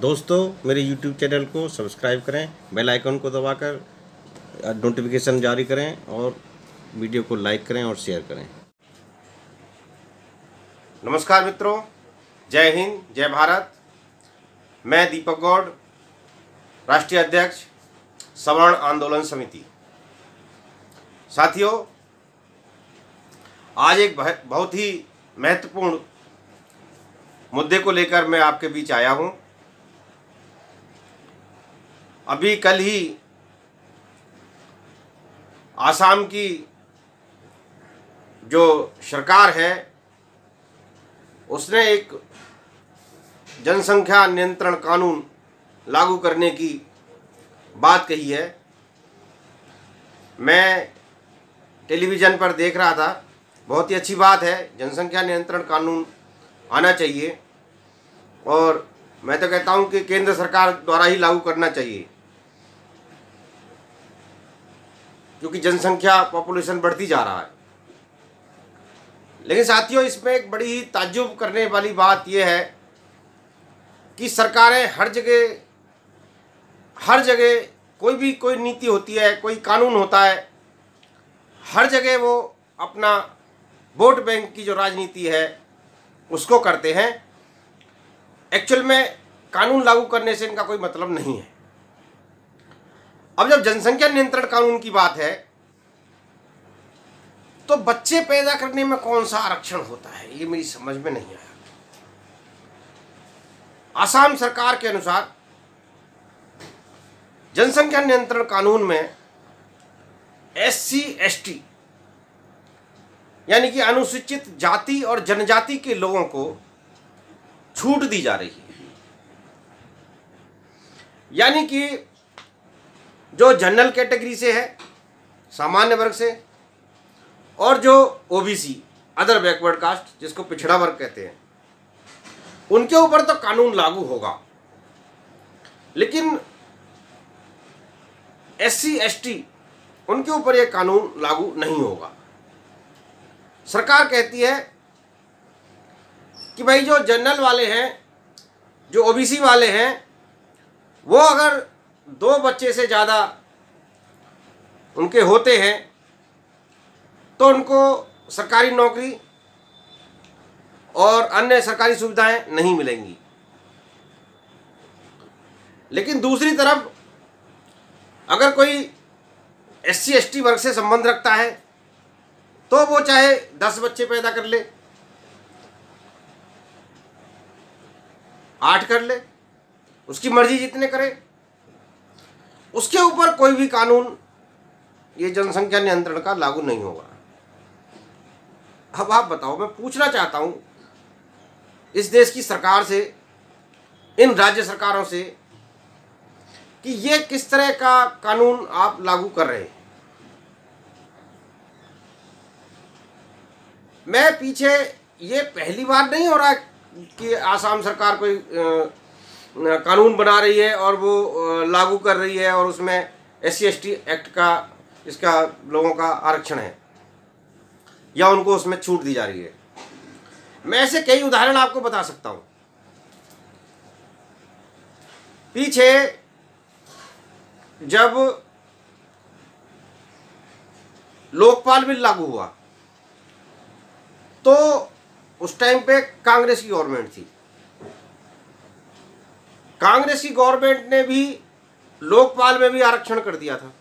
दोस्तों मेरे YouTube channel को सब्सक्राइब करें, बेल आइकन को दबाकर नोटिफिकेशन जारी करें और वीडियो को लाइक करें और शेयर करें। नमस्कार मित्रों, जय हिंद, जय भारत। मैं दीपक गौड़, राष्ट्रीय अध्यक्ष सवर्ण आंदोलन समिति। साथियों, आज एक बहुत ही महत्वपूर्ण मुद्दे को लेकर मैं आपके बीच आया हूं। अभी कल ही आसाम की जो सरकार है उसने एक जनसंख्या नियंत्रण कानून लागू करने की बात कही है। मैं टेलीविज़न पर देख रहा था। बहुत ही अच्छी बात है, जनसंख्या नियंत्रण कानून आना चाहिए और मैं तो कहता हूं कि केंद्र सरकार द्वारा ही लागू करना चाहिए, क्योंकि जनसंख्या पॉपुलेशन बढ़ती जा रहा है। लेकिन साथियों, इसमें एक बड़ी ही ताज्जुब करने वाली बात यह है कि सरकारें हर जगह कोई नीति होती है, कोई कानून होता है, हर जगह वो अपना वोट बैंक की जो राजनीति है उसको करते हैं। एक्चुअल में कानून लागू करने से इनका कोई मतलब नहीं है। अब जब जनसंख्या नियंत्रण कानून की बात है तो बच्चे पैदा करने में कौन सा आरक्षण होता है, ये मेरी समझ में नहीं आया। आसाम सरकार के अनुसार जनसंख्या नियंत्रण कानून में SC ST यानी कि अनुसूचित जाति और जनजाति के लोगों को छूट दी जा रही है। यानी कि जो जनरल कैटेगरी से है, सामान्य वर्ग से, और जो OBC अदर बैकवर्ड कास्ट जिसको पिछड़ा वर्ग कहते हैं, उनके ऊपर तो कानून लागू होगा, लेकिन SC ST उनके ऊपर यह कानून लागू नहीं होगा। सरकार कहती है कि भाई जो जनरल वाले हैं, जो OBC वाले हैं, वो अगर 2 बच्चे से ज़्यादा उनके होते हैं तो उनको सरकारी नौकरी और अन्य सरकारी सुविधाएं नहीं मिलेंगी। लेकिन दूसरी तरफ अगर कोई SC ST वर्ग से संबंध रखता है तो वो चाहे 10 बच्चे पैदा कर ले, 8 कर ले, उसकी मर्जी जितने करे, उसके ऊपर कोई भी कानून ये जनसंख्या नियंत्रण का लागू नहीं होगा। अब आप बताओ, मैं पूछना चाहता हूं इस देश की सरकार से, इन राज्य सरकारों से, कि ये किस तरह का कानून आप लागू कर रहे हैं। मैं पीछे, ये पहली बार नहीं हो रहा कि आसाम सरकार कोई कानून बना रही है और वो लागू कर रही है और उसमें SC ST एक्ट का, इसका लोगों का आरक्षण है या उनको उसमें छूट दी जा रही है। मैं ऐसे कई उदाहरण आपको बता सकता हूं। पीछे जब लोकपाल बिल लागू हुआ तो उस टाइम पे कांग्रेस की गवर्नमेंट थी। कांग्रेस की गवर्नमेंट ने भी लोकपाल में भी आरक्षण कर दिया था।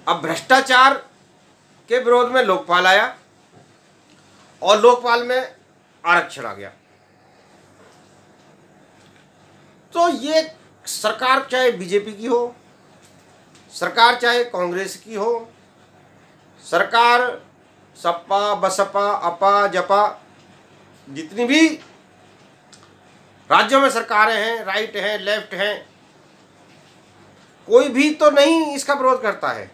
अब भ्रष्टाचार के विरोध में लोकपाल आया और लोकपाल में आरक्षण आ गया। तो ये सरकार चाहे BJP की हो, सरकार चाहे कांग्रेस की हो, सरकार सपा बसपा अपा जपा, जितनी भी राज्यों में सरकारें हैं, राइट हैं, लेफ्ट हैं, कोई भी तो नहीं इसका विरोध करता है।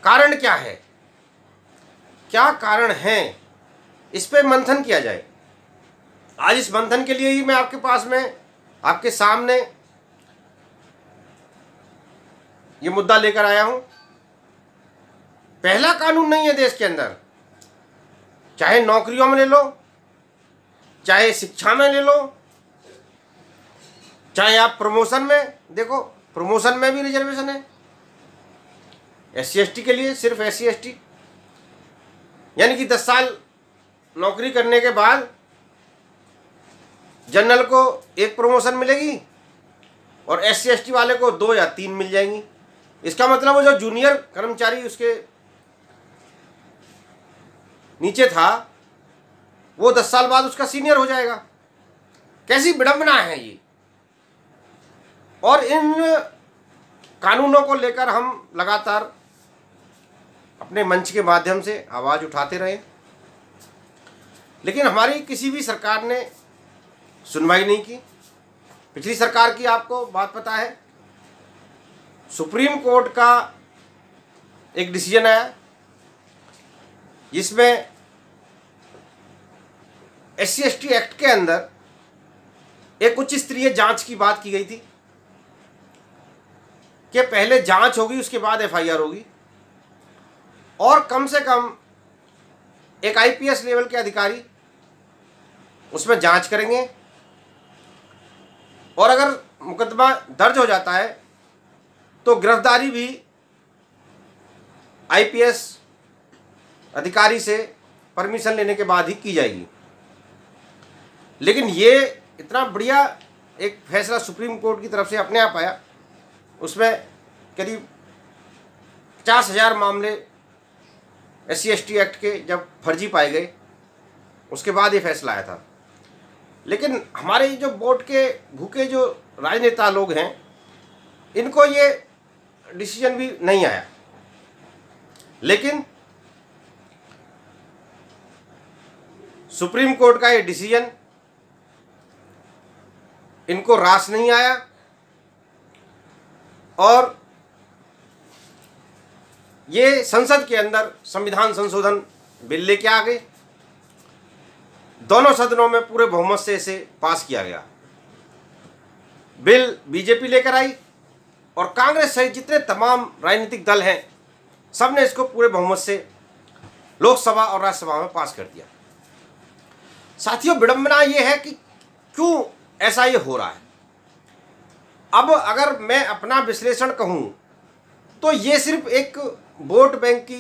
कारण क्या है, क्या कारण है, इस पे मंथन किया जाए। आज इस मंथन के लिए ही मैं आपके पास में, आपके सामने ये मुद्दा लेकर आया हूं। पहला कानून नहीं है देश के अंदर, चाहे नौकरियों में ले लो, चाहे शिक्षा में ले लो, चाहे आप प्रमोशन में देखो, प्रमोशन में भी रिजर्वेशन है SC ST के लिए, सिर्फ SC ST। यानी कि 10 साल नौकरी करने के बाद जनरल को 1 प्रमोशन मिलेगी और SC ST वाले को 2 या 3 मिल जाएंगी। इसका मतलब वो जो जूनियर कर्मचारी उसके नीचे था वो 10 साल बाद उसका सीनियर हो जाएगा। कैसी विडंबना है ये। और इन कानूनों को लेकर हम लगातार अपने मंच के माध्यम से आवाज़ उठाते रहे, लेकिन हमारी किसी भी सरकार ने सुनवाई नहीं की। पिछली सरकार की आपको बात पता है, सुप्रीम कोर्ट का एक डिसीजन आया जिसमें SC ST एक्ट के अंदर एक उच्च स्तरीय जांच की बात की गई थी कि पहले जांच होगी उसके बाद FIR होगी, और कम से कम एक IPS लेवल के अधिकारी उसमें जांच करेंगे, और अगर मुकदमा दर्ज हो जाता है तो गिरफ्तारी भी IPS अधिकारी से परमिशन लेने के बाद ही की जाएगी। लेकिन ये इतना बढ़िया एक फैसला सुप्रीम कोर्ट की तरफ से अपने आप आया, उसमें करीब 50,000 मामले SC ST एक्ट के जब फर्जी पाए गए उसके बाद ये फैसला आया था। लेकिन हमारे जो बोर्ड के भूखे जो राजनेता लोग हैं इनको ये डिसीजन भी नहीं आया, लेकिन सुप्रीम कोर्ट का ये डिसीजन इनको रास नहीं आया, और ये संसद के अंदर संविधान संशोधन बिल लेके आ गए। दोनों सदनों में पूरे बहुमत से इसे पास किया गया। बिल बीजेपी लेकर आई और कांग्रेस सहित जितने तमाम राजनीतिक दल हैं सब ने इसको पूरे बहुमत से लोकसभा और राज्यसभा में पास कर दिया। साथियों, विडंबना ये है कि क्यों ऐसा ये हो रहा है। अब अगर मैं अपना विश्लेषण कहूं तो ये सिर्फ एक वोट बैंक की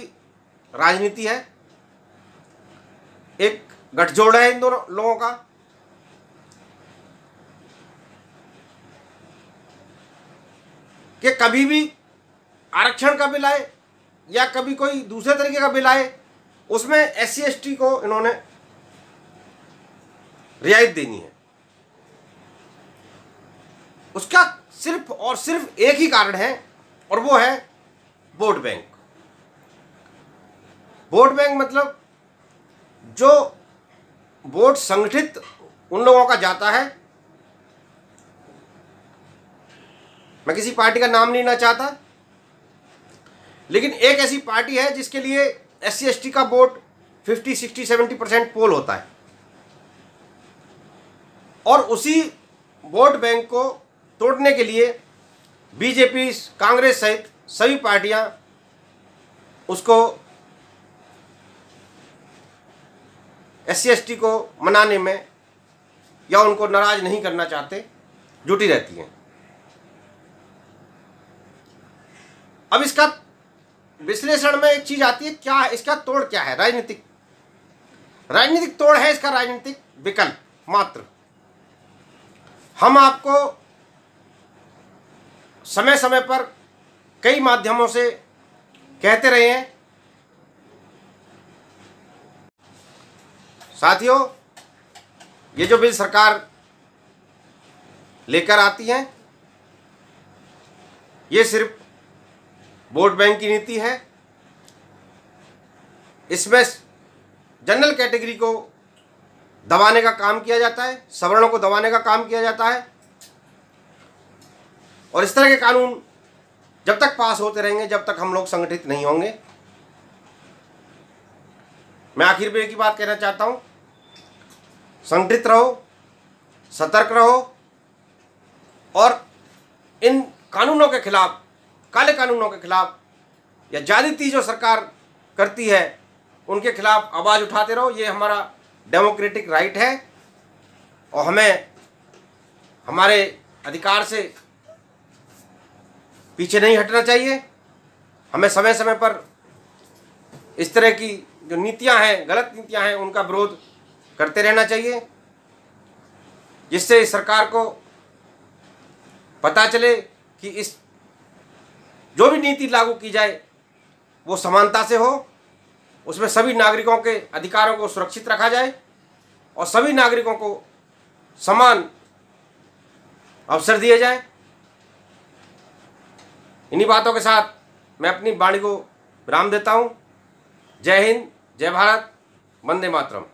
राजनीति है, एक गठजोड़ है इन दोनों लोगों का। कि कभी भी आरक्षण का बिल आए या कभी कोई दूसरे तरीके का बिल आए उसमें SC ST को इन्होंने रियायत देनी है। उसका सिर्फ और सिर्फ एक ही कारण है और वो है वोट बैंक। वोट बैंक मतलब जो वोट संगठित उन लोगों का जाता है, मैं किसी पार्टी का नाम नहीं लेना चाहता, लेकिन एक ऐसी पार्टी है जिसके लिए SC ST का वोट 50, 60, 70% पोल होता है, और उसी वोट बैंक को तोड़ने के लिए बीजेपी, कांग्रेस सहित सभी पार्टियां उसको SC ST को मनाने में या उनको नाराज नहीं करना चाहते जुटी रहती हैं। अब इसका विश्लेषण में एक चीज आती है, क्या है इसका तोड़, क्या है राजनीतिक तोड़ है इसका राजनीतिक विकल्प मात्र। हम आपको समय समय पर कई माध्यमों से कहते रहे हैं, साथियों ये जो बिल सरकार लेकर आती है ये सिर्फ वोट बैंक की नीति है। इसमें जनरल कैटेगरी को दबाने का काम किया जाता है, सवर्णों को दबाने का काम किया जाता है, और इस तरह के कानून जब तक पास होते रहेंगे जब तक हम लोग संगठित नहीं होंगे। मैं आखिर में एक ही बात कहना चाहता हूं, संगठित रहो, सतर्क रहो, और इन कानूनों के खिलाफ, काले कानूनों के खिलाफ या ज्यादती जो सरकार करती है उनके खिलाफ आवाज उठाते रहो। ये हमारा डेमोक्रेटिक राइट है और हमें हमारे अधिकार से पीछे नहीं हटना चाहिए। हमें समय समय पर इस तरह की जो नीतियां हैं, गलत नीतियां हैं, उनका विरोध करते रहना चाहिए, जिससे सरकार को पता चले कि इस जो भी नीति लागू की जाए वो समानता से हो, उसमें सभी नागरिकों के अधिकारों को सुरक्षित रखा जाए और सभी नागरिकों को समान अवसर दिए जाए। इन्हीं बातों के साथ मैं अपनी वाणी को विराम देता हूँ। जय हिंद, जय भारत, वंदे मातरम।